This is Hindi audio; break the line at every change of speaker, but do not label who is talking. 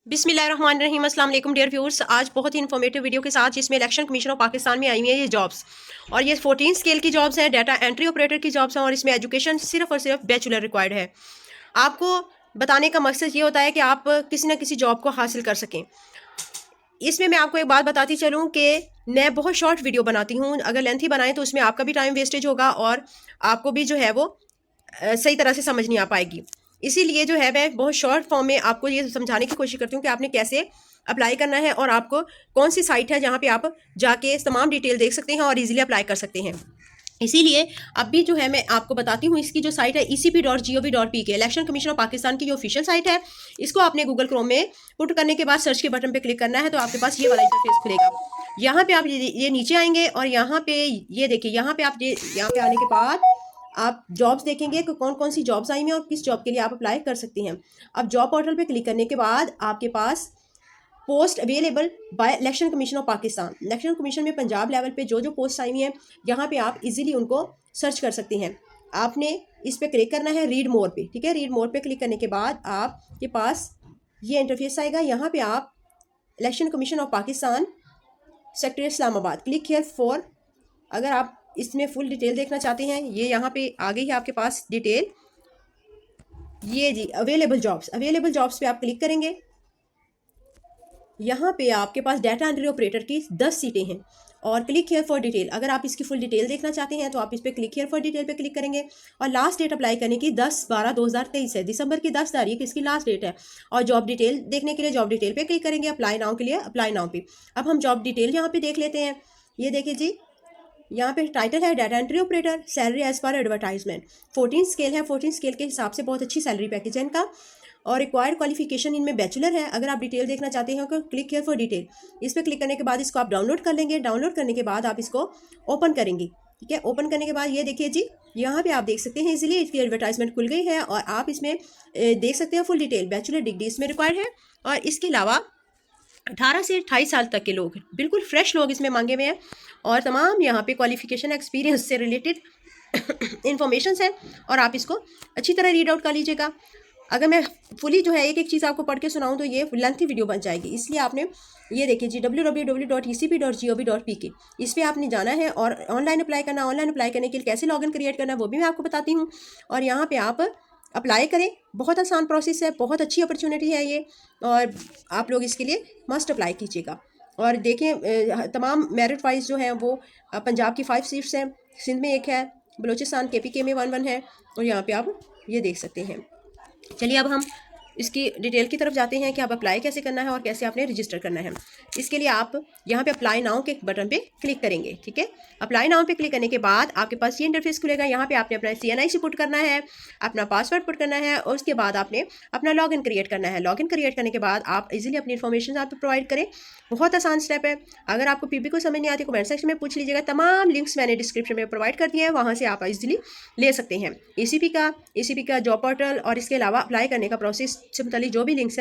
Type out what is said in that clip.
बिस्मिल्लाहिर्रहमानिर्रहीम, अस्सलाम वालेकुम डियर व्यूअर्स। आज बहुत ही इन्फॉर्मेटिव वीडियो के साथ जिसमें इलेक्शन कमीशन ऑफ पाकिस्तान में आई हुई है ये जॉब्स, और ये 14 स्केल की जॉब्स हैं, डाटा एंट्री ऑपरेटर की जॉब्स हैं, और इसमें एजुकेशन सिर्फ और सिर्फ बैचलर रिक्वायर्ड है। आपको बताने का मकसद ये होता है कि आप किसी ना किसी जॉब को हासिल कर सकें। इसमें मैं आपको एक बात बताती चलूँ कि मैं बहुत शॉर्ट वीडियो बनाती हूँ, अगर लेंथी बनाएं तो उसमें आपका भी टाइम वेस्टेज होगा और आपको भी जो है वो सही तरह से समझ नहीं आ पाएगी। इसीलिए जो है मैं बहुत शॉर्ट फॉर्म में आपको ये समझाने की कोशिश करती हूँ कि आपने कैसे अप्लाई करना है और आपको कौन सी साइट है जहाँ पे आप जाके तमाम डिटेल देख सकते हैं और इजीली अप्लाई कर सकते हैं। इसीलिए अब भी जो है मैं आपको बताती हूँ, इसकी जो साइट है ecp.gov.pk, election commission of Pakistan की जो ऑफिशियल साइट है। इसको आपने गूगल क्रोम में पुट करने के बाद सर्च के बटन पे क्लिक करना है तो आपके पास ये वाला इंटरफेस खुलेगा। यहाँ पे आप ये नीचे आएंगे और यहाँ पे ये देखिए, यहाँ पे आप यहाँ पे आने के बाद आप जॉब्स देखेंगे कि कौन कौन सी जॉब्स आई हैं और किस जॉब के लिए आप अप्लाई कर सकती हैं। अब जॉब पोर्टल पे क्लिक करने के बाद आपके पास post available by election commission of Pakistan, election commission में पंजाब लेवल पे जो जो पोस्ट आई हुई हैं यहाँ पे आप इजीली उनको सर्च कर सकते हैं। आपने इस पे क्लिक करना है रीड मोर पे, ठीक है। रीड मोर पे क्लिक करने के बाद आपके पास ये इंटरफेस आएगा। यहाँ पे आप election commission of Pakistan sector Islamabad, click here for, अगर आप इसमें फुल डिटेल देखना चाहते हैं ये यहाँ पे आ गई है आपके पास डिटेल। ये जी अवेलेबल जॉब्स पे आप क्लिक करेंगे। यहाँ पे आपके पास डाटा एंट्री ऑपरेटर की 10 सीटें हैं और क्लिक हियर फॉर डिटेल, अगर आप इसकी फुल डिटेल देखना चाहते हैं तो आप इस पर क्लिक हियर फॉर डिटेल पे क्लिक करेंगे। और लास्ट डेट अप्लाई करने की 10/12/2023 है, दिसंबर की 10 तारीख इसकी लास्ट डेट है। और जॉब डिटेल देखने के लिए जॉब डिटेल पे क्लिक करेंगे, अप्लाई नाउ के लिए अप्लाई नाउ पे। अब हम जॉब डिटेल यहाँ पे देख लेते हैं। ये देखिए जी, यहाँ पे टाइटल है data entry operator, salary age पर एडवर्टाइजमेंट, 14 स्केल है, 14 स्केल के हिसाब से बहुत अच्छी सैलरी पैकेज है इनका। और रिक्वायर्ड क्वालिफिकेशन इनमें बैचलर है। अगर आप डिटेल देखना चाहते हैं तो क्लिक हियर फॉर डिटेल, इस पर क्लिक करने के बाद इसको आप डाउनलोड कर लेंगे। डाउनलोड करने के बाद आप इसको ओपन करेंगे, ठीक है। ओपन करने के बाद ये देखिए जी, यहाँ पे आप देख सकते हैं इजीली इसकी एडवर्टाइजमेंट खुल गई है और आप इसमें देख सकते हैं फुल डिटेल। बैचलर डिग्री इसमें रिक्वायर्ड है और इसके अलावा 18 से 28 साल तक के लोग, बिल्कुल फ्रेश लोग इसमें मांगे हुए हैं। और तमाम यहाँ पे क्वालिफिकेशन एक्सपीरियंस से रिलेटेड इंफॉर्मेशन है और आप इसको अच्छी तरह रीड आउट कर लीजिएगा। अगर मैं फुली जो है एक एक चीज़ आपको पढ़ के सुनाऊँ तो ये लेंथी वीडियो बन जाएगी, इसलिए आपने ये देखिए जी www.ecp.gov.pk, इस पर आपने जाना है और ऑनलाइन अप्लाई करना। ऑनलाइन अप्लाई करने के लिए कैसे लॉगिन क्रिएट करना है वो भी मैं आपको बताती हूँ। और यहाँ पे आप अप्लाई करें, बहुत आसान प्रोसेस है, बहुत अच्छी अपॉर्चुनिटी है ये, और आप लोग इसके लिए मस्ट अप्लाई कीजिएगा। और देखें तमाम मेरिट वाइज जो है वो पंजाब की 5 सीट्स हैं, सिंध में 1 है, बलूचिस्तान KPK में 1 है, और यहाँ पे आप ये देख सकते हैं। चलिए अब हम इसकी डिटेल की तरफ जाते हैं कि आप अप्लाई कैसे करना है और कैसे आपने रजिस्टर करना है। इसके लिए आप यहाँ पे अप्लाई नाउ के बटन पे क्लिक करेंगे, ठीक है। अप्लाई नाउ पे क्लिक करने के बाद आपके पास ये इंटरफेस खुलेगा। यहाँ पे आपने अपना CNIC पुट करना है, अपना पासवर्ड पुट करना है और उसके बाद आपने अपना लॉगिन क्रिएट करना है। लॉगिन क्रिएट करने के बाद आप इजीली अपनी इन्फॉर्मेशन आप प्रोवाइड करें, बहुत आसान स्टेप है। अगर आपको PB को समझ नहीं आती कमेंट सेक्शन में पूछ लीजिएगा, तमाम लिंक्स मैंने डिस्क्रिप्शन में प्रोवाइड कर दिए हैं, वहाँ से आप इजीली ले सकते हैं। ECP का जॉब पोर्टल और इसके अलावा अप्लाई करने का प्रोसेस से मुताल्लिक जो भी लिंक्स